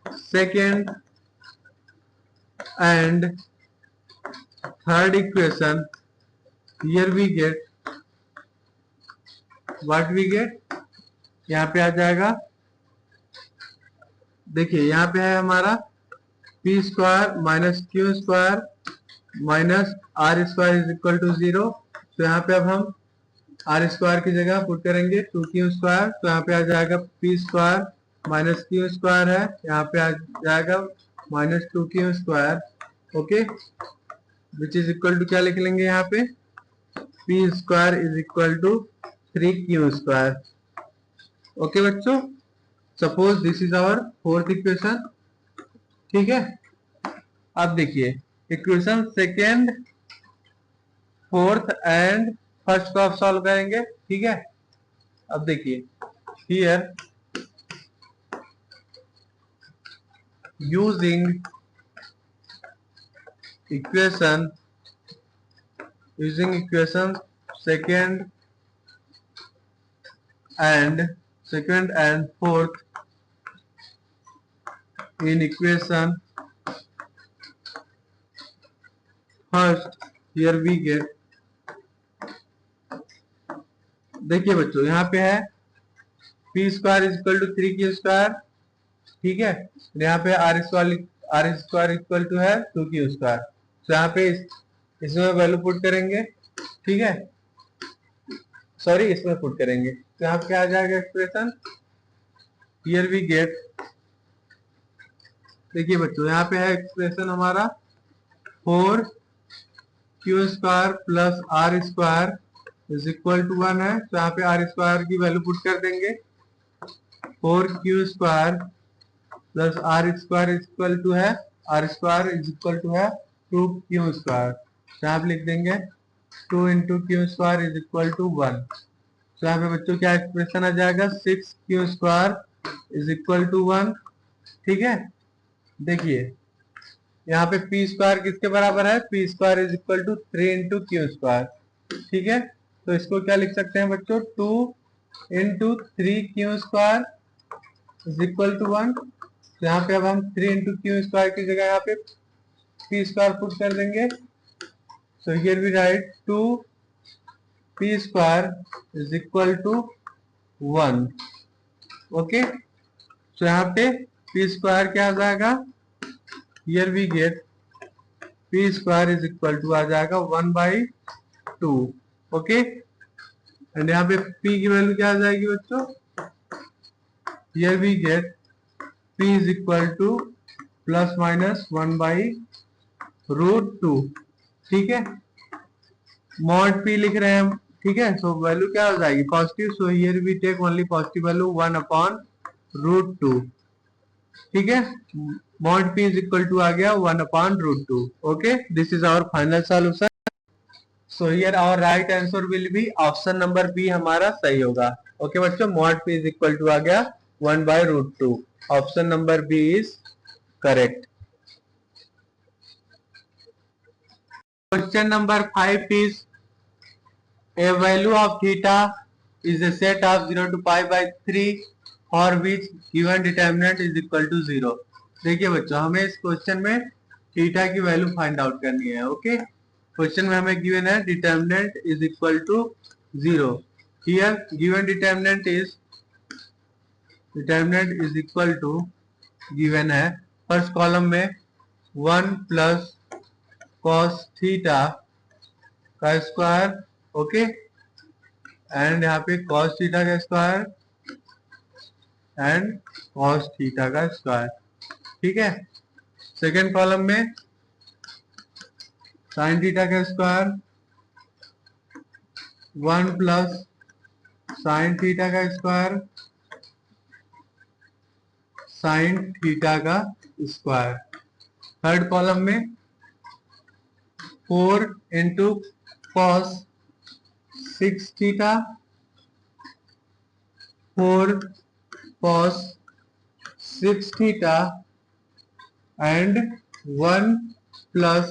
second and third equation, here we get what we get, यहाँ पे आ जाएगा, देखिए यहाँ पे है हमारा P square minus Q square minus R square is equal to 0। तो यहाँ पे अब हम आर स्क्वायर की जगह पुट करेंगे 2q स्क्वायर, तो यहाँ पे आ जाएगा P square minus Q square है, यहाँ पे आ जाएगा minus 2q square, okay, which is equal to क्या लिख लेंगे यहाँ पे, P square is equal to 3q square. Okay बच्चों, suppose this is our fourth equation, ठीक है। अब देखिए equation second, fourth and first को आप सॉल्व करेंगे, ठीक है। अब देखिए here using equation second and fourth in equation first, here we get, देखिए बच्चों यहाँ पे है P square is equal to 3q square, ठीक है, यहाँ पे आर स्क्वायर इक्वल टू है 2q स्क्वायर। तो यहाँ पे इसमें वैल्यू पुट करेंगे, ठीक है, सॉरी इसमें पुट करेंगे, तो यहाँ पे क्या आ जाएगा एक्सप्रेशन, हियर वी गेट, देखिए बच्चों यहाँ पे है एक्सप्रेशन हमारा 4q square plus R square is equal to 1 है। तो यहाँ पे आर स्क्वायर की वैल्यू पुट कर देंगे, 4q square plus R square equal to है, R square is equal to है 2q स्क्वायर। तो यहाँ पे लिख देंगे 2 into Q square is equal to 1। तो यहाँ पे बच्चों क्या एक्सप्रेशन आ जाएगा, 6q square is equal to 1, ठीक है। देखिए यहाँ पे पी स्क्वायर किसके बराबर है, P square is equal to 3 into Q square, ठीक है। तो इसको क्या लिख सकते हैं बच्चों, 2 into 3q square is equal to 1। तो यहाँ पे अब हम 3 इंटू क्यू स्क्वायर की जगह यहाँ पे पी स्क्वायर पुट कर देंगे। So here we write 2 P square is equal to 1, okay. तो यहाँ पे पी स्क्वायर क्या आ जाएगा, here we get P square is equal to आ जाएगा 1/2, ओके। एंड यहाँ पे p की वैल्यू क्या आ जाएगी बच्चों, here we get p is equal to plus minus 1/√2, ठीक है। मॉड p लिख रहे हैं हम, ठीक है। सो वैल्यू क्या हो जाएगी, positive, so here we take only positive value 1/√2, ठीक है। Mod p is equal to आ गया 1/√2, okay. This is our final solution. So here our right answer will be option number B हमारा सही होगा, ओके बच्चों। Mod p is equal to आ गया 1/√2, option number B is correct. Question number 5 is a value of theta is a set of 0 to pi/3 for which given determinant is equal to 0। देखिए बच्चों हमें इस question में theta की value find out करनी है, ओके। क्वेश्चन में हमें गिवन है determinant is equal to 0। Here given determinant is equal to, given है फर्स्ट कॉलम में 1 प्लस कॉस थीटा का स्क्वायर, ओके, एंड यहाँ पे कॉस थीटा का स्क्वायर एंड कॉस थीटा का स्क्वायर, ठीक है। सेकेंड कॉलम में साइन थीटा का स्क्वायर, 1 प्लस साइन थीटा का स्क्वायर, साइन थीटा का स्क्वायर। थर्ड कॉलम में 4 into cos 6 theta, 4 cos 6 theta and 1 plus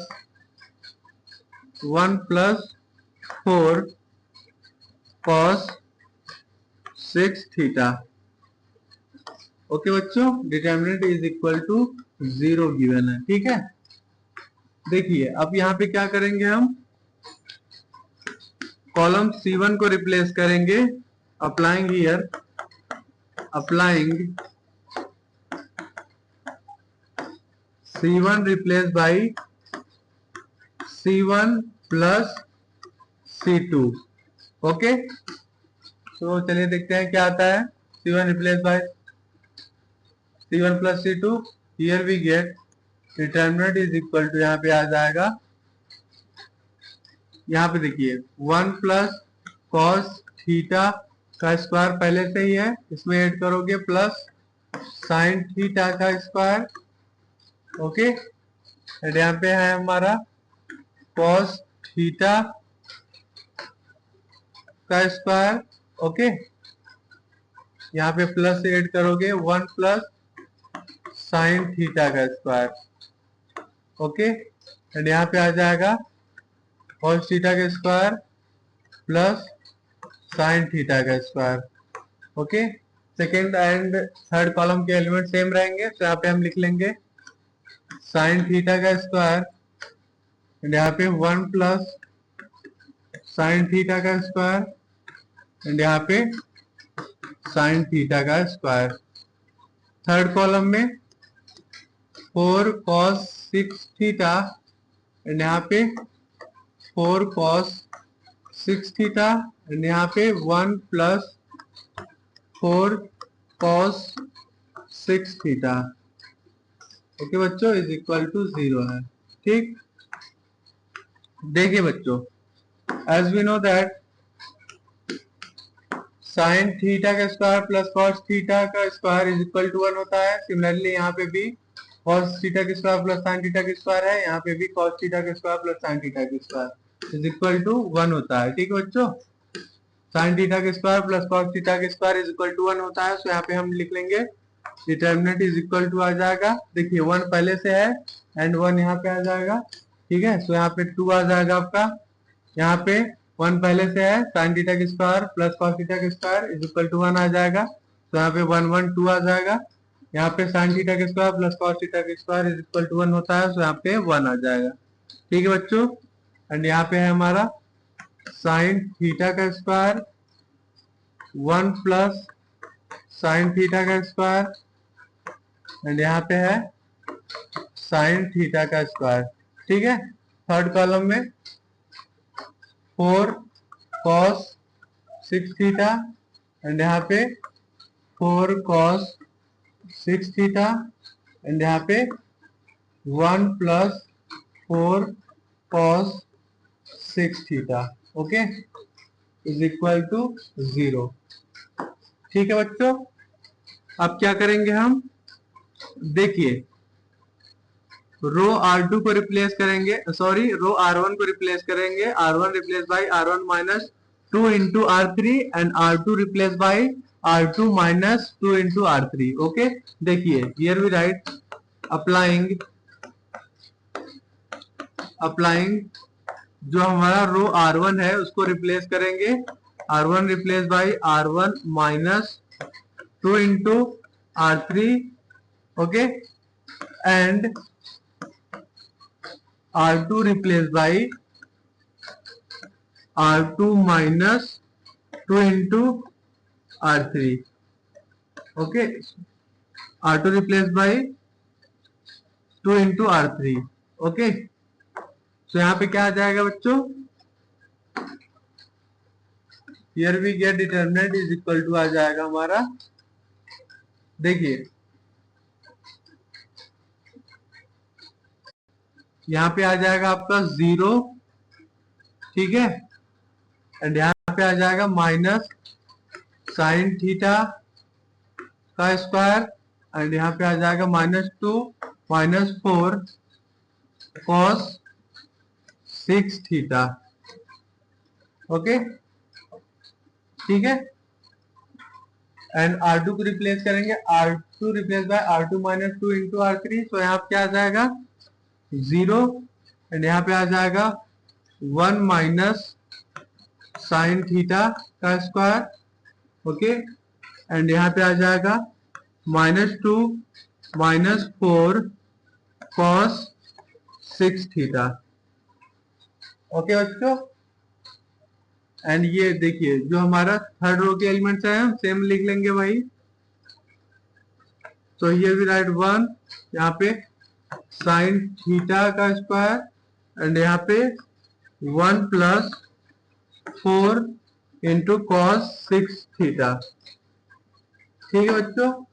4 cos 6 theta, okay बच्चों, determinant is equal to 0 given है, ठीक है। देखिए अब यहाँ पे क्या करेंगे, हम कॉलम C1 को रिप्लेस करेंगे, applying here, applying C1 replace by C1 plus C2, okay. तो चलिए देखते हैं क्या आता है। C1 replace by C1 plus C2, here we get determinant is equal to, यहाँ पे आ जाएगा, यहाँ पे देखिए 1 प्लस कॉस थीटा का स्क्वायर पहले से ही है, इसमें ऐड करोगे प्लस साइन थीटा का स्क्वायर, ओके। एंड यहाँ पे है हमारा कॉस थीटा का स्क्वायर, ओके। यहाँ पे प्लस ऐड करोगे 1 प्लस साइन थीटा का स्क्वायर, ओके। एंड यहाँ पे आ जाएगा कॉस थीटा का स्क्वायर प्लस साइन थीटा का square, okay. Second and third column के एलिमेंट सेम रहेंगे, तो यहाँ पे हम लिख लेंगे साइन थीटा का स्क्वायर, एंड यहाँ पे 1 प्लस साइन थीटा का स्क्वायर, एंड यहाँ पे साइन थीटा का स्क्वायर। थर्ड कॉलम में 4 cos 6 थीटा, एंड यहाँ पे 4 cos 6 थीटा, एंड यहाँ पे 1 प्लस 4 cos 6 थीटा, ओके बच्चों, इज इक्वल टू 0 है, ठीक। देखिए बच्चों, as we know that sine theta का स्क्वायर प्लस कॉस थीटा का स्क्वायर इज इक्वल टू 1 होता है। सिमिलरली यहाँ पे भी कॉस थीटा का स्क्वायर प्लस साइन थीटा का स्क्वायर है, यहाँ पे भी कॉस थीटा का स्क्वायर प्लस साइन थीटा का स्क्वायर इज इक्वल टू 1 होता है, ठीक है बच्चों। साइन थीटा का स्क्वायर प्लस कॉस थीटा का स्क्वायर इज इक्वल टू 1 होता है, तो यहाँ पे हम लिख लेंगे डिटर्मिनेंट इज इक्वल टू आ जाएगा, देखिए 1 पहले से है एंड 1 यहाँ पे आ जाएगा, ठीक है। तो यहाँ पे 2 आ जाएगा आपका, यहाँ पे 1 पहले से है, साइन थीटा का स्क्वायर प्लस कॉस थीटा का स्क्वायर इज इक्वल टू 1 आ जाएगा, तो यहाँ पे 1 1 2 आ जाएगा। यहाँ पे साइन थीटा का स्क्वायर प्लस कॉस थीटा का स्क्वायर इज इक्वल टू 1 होता है, तो यहाँ पे 1 आ जाएगा, ठीक है बच्चों। एंड यहाँ पे है हमारा साइन थीटा का स्क्वायर 1 प्लस साइन थीटा का स्क्वायर, एंड यहाँ पे है साइन थीटा का स्क्वायर, ठीक है। थर्ड कॉलम में 4 cos 6 थीटा, एंड यहाँ पे 4 cos 6 थीटा, एंड यहाँ पे 1 plus 4 cos 6 theta, okay, is equal to 0, ठीक है बच्चों। अब क्या करेंगे हम, देखिए रो R2 को रिप्लेस करेंगे, सॉरी रो R1 को रिप्लेस करेंगे, R1 replace by R1 minus 2 into R3 and R2 replace by R2 minus 2 into R3, okay. देखिए हियर वी राइट अप्लाइंग जो हमारा रो R1 है उसको रिप्लेस करेंगे, R1 replace by R1 minus 2 into R3, okay, and R2 replaced by R2 minus 2 into R3, okay, R2 replaced by 2 into R3, okay। तो यहाँ पे क्या आ जाएगा बच्चों, here we get determinant is equal to आ जाएगा हमारा, देखिए यहाँ पे आ जाएगा आपका 0, ठीक है, एंड यहाँ पे आ जाएगा माइनस साइन थीटा का स्क्वायर, एंड यहाँ पे आ जाएगा -2 माइनस 4 cos 6 थीटा, ओके, ठीक है। एंड R2 को रिप्लेस करेंगे, R2 replace by R2 minus 2 into R3, तो यहाँ पे क्या आ जाएगा 0, एंड यहाँ पे आ जाएगा 1 माइनस साइन थीटा का स्क्वायर, ओके, एंड यहाँ पे आ जाएगा -2 -4 cos 6 थीटा। ओके बच्चों, एंड ये देखिए जो हमारा थर्ड रो के एलिमेंट्स है हम सेम लिख लेंगे भाई। तो ये भी राइट 1 यहाँ पे साइन थीटा का स्क्वायर एंड यहाँ पे 1 + 4 इंटू कॉस 6 थीटा। ठीक है बच्चों,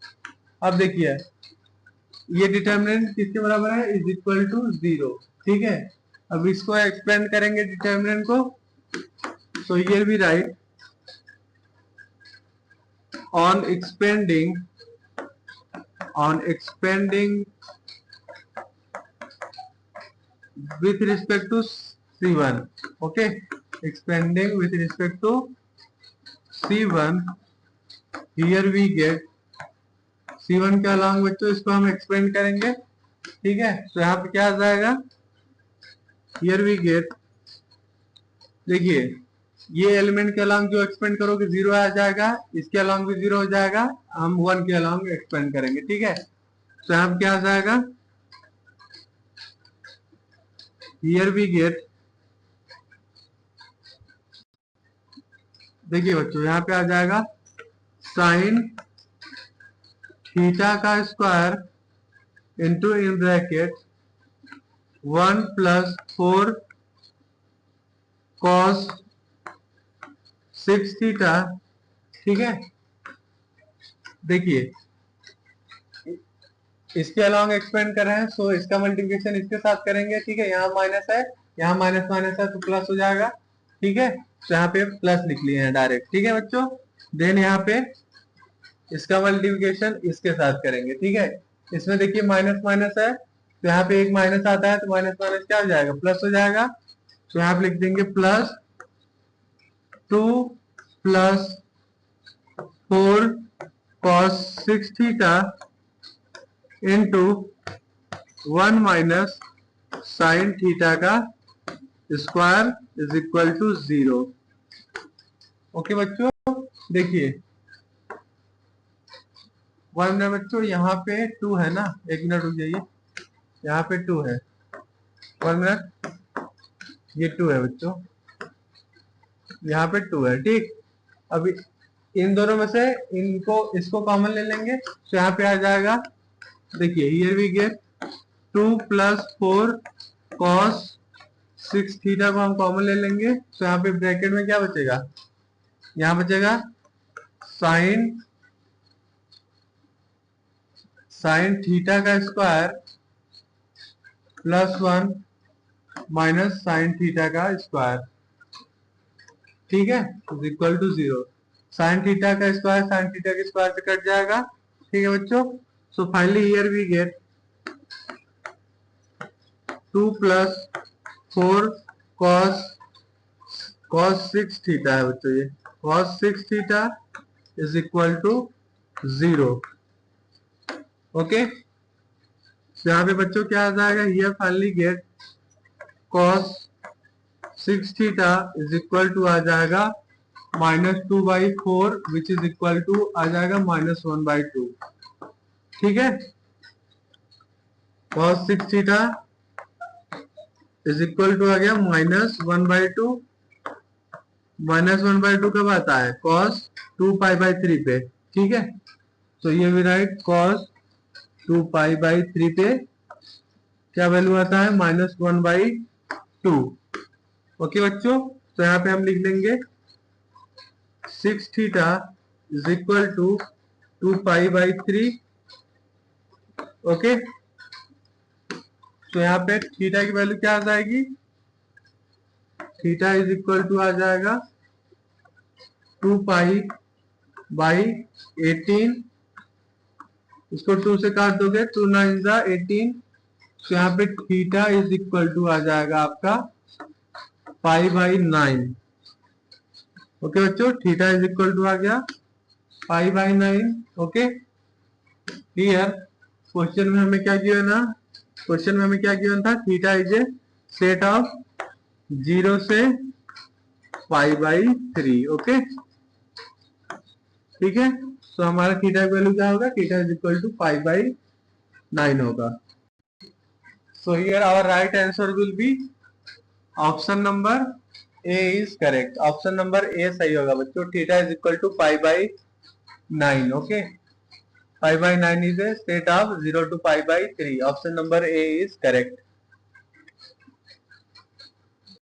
अब देखिए ये डिटर्मिनेंट किसके बराबर है, इज इक्वल टू 0। ठीक है, अब इसको एक्सपेंड करेंगे डिटर्मिनेंट को। So here we write on expanding with respect to C1. Okay, expanding with respect to C1, here we get C1 के अलॉन्ग बच्चों इसको हम एक्सपेंड करेंगे। ठीक है, तो यहाँ पे क्या आ जाएगा, here we get, देखिए ये एलिमेंट के अलॉन्ग जो एक्सपेंड करोगे 0 आ जाएगा, इसके अलॉन्ग भी 0 हो जाएगा, हम 1 के अलॉन्ग एक्सपेंड करेंगे। ठीक है, तो यहाँ क्या आ जाएगा, हियर वी गेट, देखिए बच्चों यहाँ पे आ जाएगा साइन थीटा का square into in bracket 1 + 4 cos 6 theta. ठीक है, देखिए इसके अलॉन्ग एक्सपेंड कर रहे हैं, सो इसका मल्टीप्लिकेशन इसके साथ करेंगे। ठीक है, यहाँ माइनस है, यहाँ माइनस माइनस है तो प्लस हो जाएगा। ठीक है, तो यहाँ पे प्लस लिख लिए हैं डायरेक्ट। ठीक है बच्चों, देन यहाँ पे इसका मल्टीप्लिकेशन इसके साथ करेंगे। ठीक है, इसमें देखिए माइनस माइनस है तो यहाँ पे एक माइनस आता है तो माइनस माइनस क्या हो जाएगा, प्लस हो जाएगा। तो यहाँ पे लिख देंगे +2 + 4 cos 6 theta into 1 - sine theta का square is equal to 0। Okay बच्चों, देखिए 1 मिनट बच्चों, यहाँ पे 2 है ना, 1 मिनट रुक जाइए, यहाँ पे 2 है, 1 मिनट, ये 2 है बच्चों, यहाँ पे 2 है। ठीक, अभी इन दोनों में से इसको कॉमन ले लेंगे तो यहाँ पे आ जाएगा, देखिए here we get 2 + 4 cos 6 theta को हम कॉमन ले लेंगे तो यहाँ पे ब्रैकेट में क्या बचेगा, यहाँ बचेगा साइन थीटा का स्क्वायर +1 - साइन थीटा का स्क्वायर। ठीक है, is equal to 0। Sine theta का स्क्वायर साइन थीटा के स्क्वायर से कट जाएगा। ठीक है बच्चों, so finally here we get 2 + 4 cos 6 theta है बच्चों, ये cos 6 theta is equal to 0। Okay, तो यहाँ पे बच्चों क्या आ जाएगा, here finally get cos 6 theta is equal to आ जाएगा -2/4 विच इज इक्वल टू आ जाएगा -1/2। ठीक है, cos 6 theta is equal to आ गया -1/2। -1/2 कब आता है, cos 2π/3 पे। ठीक है, तो ये भी राइट cos 2π/3 पे क्या वैल्यू आता है, -1/2। ओके बच्चों, तो यहाँ पे हम लिख देंगे 6 theta is equal to 2π/3। Okay, तो यहाँ पे थीटा की वैल्यू क्या आ जाएगी, थीटा इज इक्वल टू आ जाएगा 2π/18। इसको 2 से काट दोगे, 2 × 9 = 18। तो यहाँ पे थीटा इज इक्वल टू आ जाएगा आपका π/9। ओके बच्चों, थीटा इज इक्वल टू आ गया π/9। ओके, हियर क्वेश्चन में हमें क्या गिवन है, क्वेश्चन में हमें क्या गिवन था, theta is a set of 0 से π/3। ओके, ठीक है, सो हमारा थीटा की वैल्यू क्या होगा, थीटा इज इक्वल टू 5/9 होगा. So here our right answer will be option number A is correct. Option number A सही होगा बच्चों. Theta is equal to 5/9. Okay, 5/9 is a set of 0 to 5/3. Option number A is correct.